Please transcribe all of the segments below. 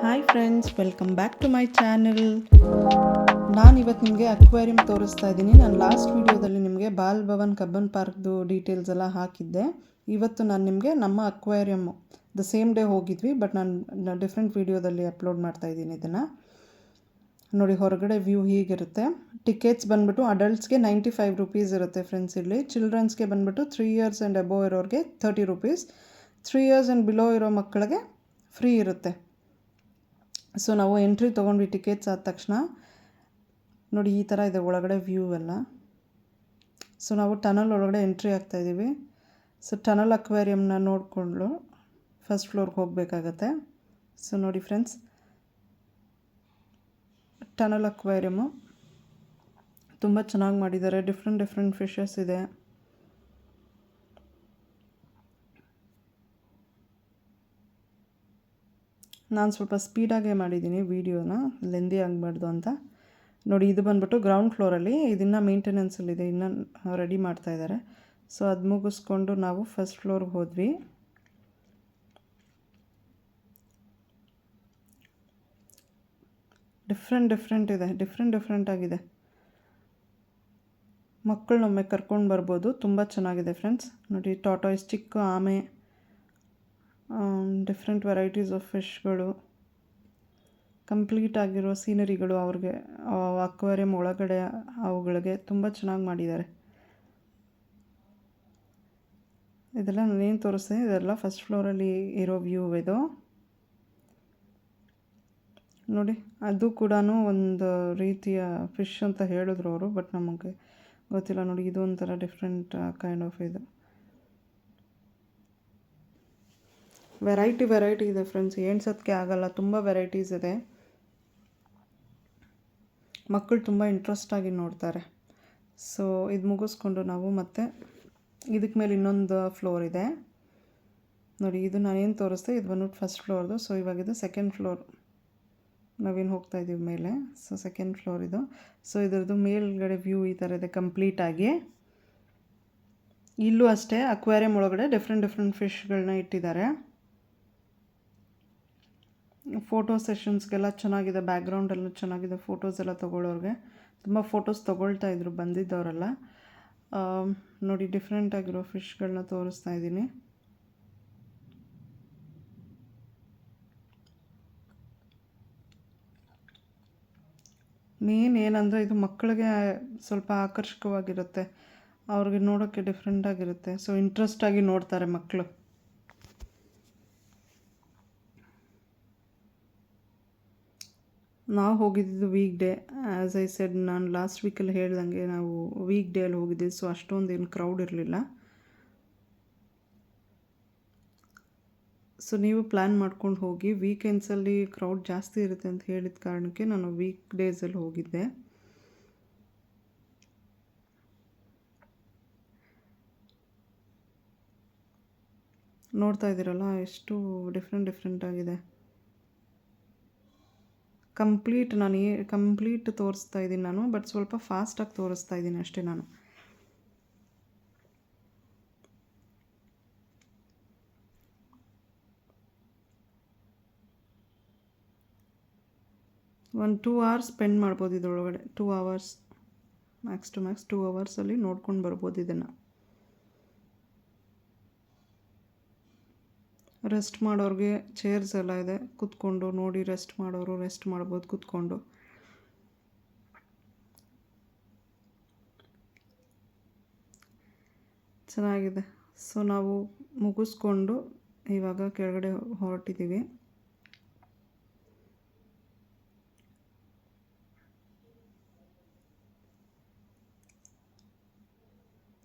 Hi friends, welcome back to my channel. ನಾನು ಇವತ್ತು ನಿಮಗೆ ಅಕ್ವೇರಿಯಂ ತೋರಿಸ್ತಾ ಇದ್ದೀನಿ. ನಾನು ಲಾಸ್ಟ್ ವೀಡಿಯೋದಲ್ಲಿ ನಿಮಗೆ ಬಾಲ್ ಭವನ್ ಕಬ್ಬನ್ ಪಾರ್ಕ್ದು ಡೀಟೇಲ್ಸ್ ಎಲ್ಲ ಹಾಕಿದ್ದೆ. ಇವತ್ತು ನಾನು ನಿಮಗೆ ನಮ್ಮ ಅಕ್ವೇರಿಯಮ್ಮು ದ ಸೇಮ್ ಡೇ ಹೋಗಿದ್ವಿ, ಬಟ್ ನಾನು ಡಿಫ್ರೆಂಟ್ ವೀಡಿಯೋದಲ್ಲಿ ಅಪ್ಲೋಡ್ ಮಾಡ್ತಾ ಇದ್ದೀನಿ ಇದನ್ನು. ನೋಡಿ, ಹೊರಗಡೆ ವ್ಯೂ ಹೀಗಿರುತ್ತೆ. ಟಿಕೆಟ್ಸ್ ಬಂದುಬಿಟ್ಟು ಅಡಲ್ಟ್ಸ್ಗೆ 95 ರೂಪೀಸ್ ಇರುತ್ತೆ ಫ್ರೆಂಡ್ಸ್. ಇಲ್ಲಿ ಚಿಲ್ಡ್ರನ್ಸ್ಗೆ ಬಂದುಬಿಟ್ಟು 3 years ಆ್ಯಂಡ್ ಅಬೋವ್ ಇರೋರಿಗೆ 30 ರೂಪೀಸ್, 3 years ಆ್ಯಂಡ್ ಬಿಲೋ ಇರೋ ಮಕ್ಕಳಿಗೆ ಫ್ರೀ ಇರುತ್ತೆ. ಸೊ ನಾವು ಎಂಟ್ರಿ ತೊಗೊಂಡ್ವಿ ಟಿಕೆಟ್ಸ್ ಆದ ತಕ್ಷಣ. ನೋಡಿ, ಈ ಥರ ಇದೆ ಒಳಗಡೆ ವ್ಯೂ ಎಲ್ಲ. ಸೊ ನಾವು ಟನಲ್ ಒಳಗಡೆ ಎಂಟ್ರಿ ಆಗ್ತಾಯಿದ್ದೀವಿ. ಸೊ ಟನಲ್ ಅಕ್ವೇರಿಯಮ್ನ ನೋಡಿಕೊಂಡು ಫಸ್ಟ್ ಫ್ಲೋರ್ಗೆ ಹೋಗಬೇಕಾಗತ್ತೆ. ಸೊ ನೋಡಿ ಫ್ರೆಂಡ್ಸ್, ಟನಲ್ ಅಕ್ವೇರಿಯಮ್ಮು ತುಂಬ ಚೆನ್ನಾಗಿ ಮಾಡಿದ್ದಾರೆ. ಡಿಫ್ರೆಂಟ್ ಫಿಶಸ್ ಇದೆ. ನಾನು ಸ್ವಲ್ಪ ಸ್ಪೀಡಾಗೇ ಮಾಡಿದ್ದೀನಿ ವೀಡಿಯೋನ, ಲೆಂದಿ ಆಗಬಾರ್ದು ಅಂತ. ನೋಡಿ, ಇದು ಬಂದ್ಬಿಟ್ಟು ಗ್ರೌಂಡ್ ಫ್ಲೋರಲ್ಲಿ. ಇದನ್ನು ಮೇಂಟೆನೆನ್ಸಲ್ಲಿದೆ, ಇನ್ನೂ ರೆಡಿ ಮಾಡ್ತಾಯಿದ್ದಾರೆ. ಸೊ ಅದು ಮುಗಿಸ್ಕೊಂಡು ನಾವು ಫಸ್ಟ್ ಫ್ಲೋರ್ಗೆ ಹೋದ್ವಿ. ಡಿಫ್ರೆಂಟ್ ಇದೆ, ಡಿಫ್ರೆಂಟ್ ಆಗಿದೆ. ಮಕ್ಕಳನ್ನೊಮ್ಮೆ ಕರ್ಕೊಂಡು ಬರ್ಬೋದು, ತುಂಬ ಚೆನ್ನಾಗಿದೆ ಫ್ರೆಂಡ್ಸ್. ನೋಡಿ, ಟಾಟಾಯ್ಸ್, ಚಿಕ್ಕ ಆಮೆ, ಡಿಫ್ರೆಂಟ್ ವೆರೈಟೀಸ್ ಆಫ್ ಫಿಶ್ಗಳು, ಕಂಪ್ಲೀಟ್ ಆಗಿರೋ ಸೀನರಿಗಳು ಅವ್ರಿಗೆ ಅಕ್ವೇರಿಯಂ ಒಳಗಡೆ ಅವುಗಳಿಗೆ ತುಂಬ ಚೆನ್ನಾಗಿ ಮಾಡಿದ್ದಾರೆ. ಇದೆಲ್ಲ ನಾನೇನು ತೋರಿಸ್ತೀನಿ, ಇದೆಲ್ಲ ಫಸ್ಟ್ ಫ್ಲೋರಲ್ಲಿ ಇರೋ ವ್ಯೂ ಇದು. ನೋಡಿ, ಅದು ಕೂಡ ಒಂದು ರೀತಿಯ ಫಿಶ್ ಅಂತ ಹೇಳಿದ್ರು ಅವರು, ಬಟ್ ನಮಗೆ ಗೊತ್ತಿಲ್ಲ. ನೋಡಿ, ಇದು ಒಂಥರ ಡಿಫ್ರೆಂಟ್ ಕೈಂಡ್ ಆಫ್ ಇದು. ವೆರೈಟಿ ಇದೆ ಫ್ರೆಂಡ್ಸ್, ಎಣ್ಸೋದಕ್ಕೆ ಆಗಲ್ಲ, ತುಂಬ ವೆರೈಟೀಸ್ ಇದೆ. ಮಕ್ಕಳು ತುಂಬ ಇಂಟ್ರೆಸ್ಟಾಗಿ ನೋಡ್ತಾರೆ. ಸೊ ಇದು ಮುಗಿಸ್ಕೊಂಡು ನಾವು ಮತ್ತೆ ಇದಕ್ಕೆ ಮೇಲೆ ಇನ್ನೊಂದು ಫ್ಲೋರ್ ಇದೆ. ನೋಡಿ, ಇದು ನಾನೇನು ತೋರಿಸ್ದೆ, ಇದು ಬಂದ್ಬಿಟ್ಟು ಫಸ್ಟ್ ಫ್ಲೋರ್ದು. ಸೊ ಇವಾಗಿದು ಸೆಕೆಂಡ್ ಫ್ಲೋರ್, ನಾವೇನು ಹೋಗ್ತಾಯಿದ್ದೀವಿ ಮೇಲೆ. ಸೊ ಸೆಕೆಂಡ್ ಫ್ಲೋರ್ ಇದು. ಸೊ ಇದ್ರದ್ದು ಮೇಲ್ಗಡೆ ವ್ಯೂ ಈ ಥರ ಇದೆ ಕಂಪ್ಲೀಟಾಗಿ. ಇಲ್ಲೂ ಅಷ್ಟೇ ಅಕ್ವೇರಿಯಂ ಒಳಗಡೆ ಡಿಫ್ರೆಂಟ್ ಫಿಶ್ಗಳನ್ನ ಇಟ್ಟಿದ್ದಾರೆ. ಫೋಟೋ ಸೆಷನ್ಸ್ಗೆಲ್ಲ ಚೆನ್ನಾಗಿದೆ, ಬ್ಯಾಕ್ಗ್ರೌಂಡೆಲ್ಲ ಚೆನ್ನಾಗಿದೆ. ಫೋಟೋಸ್ ಎಲ್ಲ ತೊಗೊಳ್ಳೋರಿಗೆ ತುಂಬ ಫೋಟೋಸ್ ತೊಗೊಳ್ತಾಯಿದ್ರು ಬಂದಿದ್ದವರೆಲ್ಲ. ನೋಡಿ, ಡಿಫ್ರೆಂಟಾಗಿರೋ ಫಿಶ್ಗಳನ್ನ ತೋರಿಸ್ತಾ ಇದ್ದೀನಿ. ಮೇನ್ ಏನಂದರೆ ಇದು ಮಕ್ಕಳಿಗೆ ಸ್ವಲ್ಪ ಆಕರ್ಷಕವಾಗಿರುತ್ತೆ, ಅವ್ರಿಗೆ ನೋಡೋಕ್ಕೆ ಡಿಫ್ರೆಂಟಾಗಿರುತ್ತೆ. ಸೊ ಇಂಟ್ರೆಸ್ಟಾಗಿ ನೋಡ್ತಾರೆ ಮಕ್ಕಳು. ನಾವು ಹೋಗಿದ್ದು weak day. As I said, ನಾನು ಲಾಸ್ಟ್ ವೀಕಲ್ಲಿ ಹೇಳ್ದಂಗೆ ನಾವು ವೀಕ್ ಡೇ ಅಲ್ಲಿ ಹೋಗಿದ್ದೀವಿ. ಸೊ ಅಷ್ಟೊಂದೇನು ಕ್ರೌಡ್ ಇರಲಿಲ್ಲ. ಸೊ ನೀವು ಪ್ಲ್ಯಾನ್ ಮಾಡ್ಕೊಂಡು ಹೋಗಿ. ವೀಕೆಂಡ್ಸಲ್ಲಿ ಕ್ರೌಡ್ ಜಾಸ್ತಿ ಇರುತ್ತೆ ಅಂತ ಹೇಳಿದ ಕಾರಣಕ್ಕೆ ನಾನು ವೀಕ್ ಡೇಸಲ್ಲಿ ಹೋಗಿದ್ದೆ. ನೋಡ್ತಾ ಇದ್ದೀರಲ್ಲ, ಎಷ್ಟು ಡಿಫ್ರೆಂಟ್ ಆಗಿದೆ. ಕಂಪ್ಲೀಟ್ ತೋರಿಸ್ತಾ ಇದ್ದೀನಿ ನಾನು, ಬಟ್ ಸ್ವಲ್ಪ ಫಾಸ್ಟಾಗಿ ತೋರಿಸ್ತಾ ಇದ್ದೀನಿ ಅಷ್ಟೇ ನಾನು. ಒಂದು 2 hours ಸ್ಪೆಂಡ್ ಮಾಡ್ಬೋದು ಇದರೊಳಗಡೆ. 2 hours ಮ್ಯಾಕ್ಸ್ ಟು ಮ್ಯಾಕ್ಸ್ 2 hoursಲ್ಲಿ ನೋಡ್ಕೊಂಡು ಬರ್ಬೋದು ಇದನ್ನು. ರೆಸ್ಟ್ ಮಾಡೋರಿಗೆ ಚೇರ್ಸ್ ಎಲ್ಲ ಇದೆ, ಕೂತ್ಕೊಂಡು ನೋಡಿ ರೆಸ್ಟ್ ಮಾಡೋರು ರೆಸ್ಟ್ ಮಾಡ್ಬೋದು ಕೂತ್ಕೊಂಡು. ಚೆನ್ನಾಗಿದೆ. ಸೊ ನಾವು ಮುಗಿಸ್ಕೊಂಡು ಇವಾಗ ಕೆಳಗಡೆ ಹೊರಟಿದ್ದೀವಿ.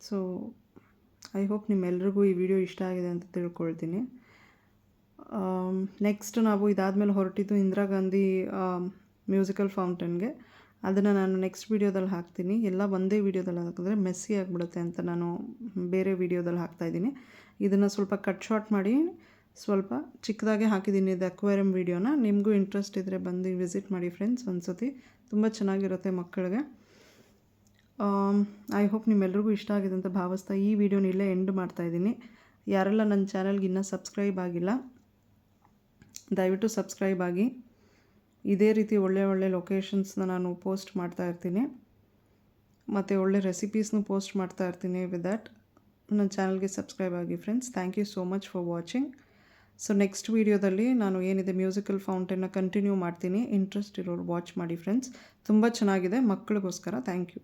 ಸೊ ಐ ಹೋಪ್ ನಿಮ್ಮೆಲ್ರಿಗೂ ಈ ವಿಡಿಯೋ ಇಷ್ಟ ಆಗಿದೆ ಅಂತ ತಿಳ್ಕೊಳ್ತೀನಿ. ನೆಕ್ಸ್ಟ್ ನಾವು ಇದಾದಮೇಲೆ ಹೊರಟಿದ್ದು ಇಂದಿರಾ ಗಾಂಧಿ ಮ್ಯೂಸಿಕಲ್ ಫೌಂಟನ್ಗೆ. ಅದನ್ನು ನಾನು ನೆಕ್ಸ್ಟ್ ವೀಡಿಯೋದಲ್ಲಿ ಹಾಕ್ತೀನಿ. ಎಲ್ಲ ಒಂದೇ ವೀಡಿಯೋದಲ್ಲಿ ಹಾಕಿದ್ರೆ ಮೆಸ್ಸಿ ಆಗಿಬಿಡುತ್ತೆ ಅಂತ ನಾನು ಬೇರೆ ವೀಡಿಯೋದಲ್ಲಿ ಹಾಕ್ತಾಯಿದ್ದೀನಿ. ಇದನ್ನು ಸ್ವಲ್ಪ ಕಟ್ ಶಾರ್ಟ್ ಮಾಡಿ ಸ್ವಲ್ಪ ಚಿಕ್ಕದಾಗೆ ಹಾಕಿದ್ದೀನಿ ಇದು ಅಕ್ವೇರಿಯಂ ವೀಡಿಯೋನ. ನಿಮಗೂ ಇಂಟ್ರೆಸ್ಟ್ ಇದ್ದರೆ ಬಂದು ವಿಸಿಟ್ ಮಾಡಿ ಫ್ರೆಂಡ್ಸ್ ಒಂದ್ಸತಿ. ತುಂಬ ಚೆನ್ನಾಗಿರುತ್ತೆ ಮಕ್ಕಳಿಗೆ. ಐ ಹೋಪ್ ನಿಮ್ಮೆಲ್ರಿಗೂ ಇಷ್ಟ ಆಗಿದೆ ಅಂತ ಭಾವಿಸ್ತಾ ಈ ವಿಡಿಯೋನ ಇಲ್ಲೇ ಎಂಡ್ ಮಾಡ್ತಾಯಿದ್ದೀನಿ. ಯಾರೆಲ್ಲ ನನ್ನ ಚಾನಲ್ಗೆ ಇನ್ನೂ ಸಬ್ಸ್ಕ್ರೈಬ್ ಆಗಿಲ್ಲ, ದಯವಿಟ್ಟು ಸಬ್ಸ್ಕ್ರೈಬ್ ಆಗಿ. ಇದೇ ರೀತಿ ಒಳ್ಳೆ ಲೊಕೇಶನ್ಸ್ನ ನಾನು ಪೋಸ್ಟ್ ಮಾಡ್ತಾ ಇರ್ತೀನಿ ಮತ್ತು ಒಳ್ಳೆ ರೆಸಿಪೀಸ್ನು ಪೋಸ್ಟ್ ಮಾಡ್ತಾ ಇರ್ತೀನಿ. ವಿತ್ ದ್ಯಾಟ್ ನನ್ನ ಚಾನಲ್ಗೆ ಸಬ್ಸ್ಕ್ರೈಬ್ ಆಗಿ friends. Thank you so much for watching. So next ವೀಡಿಯೋದಲ್ಲಿ ನಾನು ಏನಿದೆ ಮ್ಯೂಸಿಕಲ್ ಫೌಂಟೇನ್ನ ಕಂಟಿನ್ಯೂ ಮಾಡ್ತೀನಿ. ಇಂಟ್ರೆಸ್ಟ್ ಇರೋರು ವಾಚ್ ಮಾಡಿ ಫ್ರೆಂಡ್ಸ್. ತುಂಬ ಚೆನ್ನಾಗಿದೆ ಮಕ್ಕಳಿಗೋಸ್ಕರ. Thank you.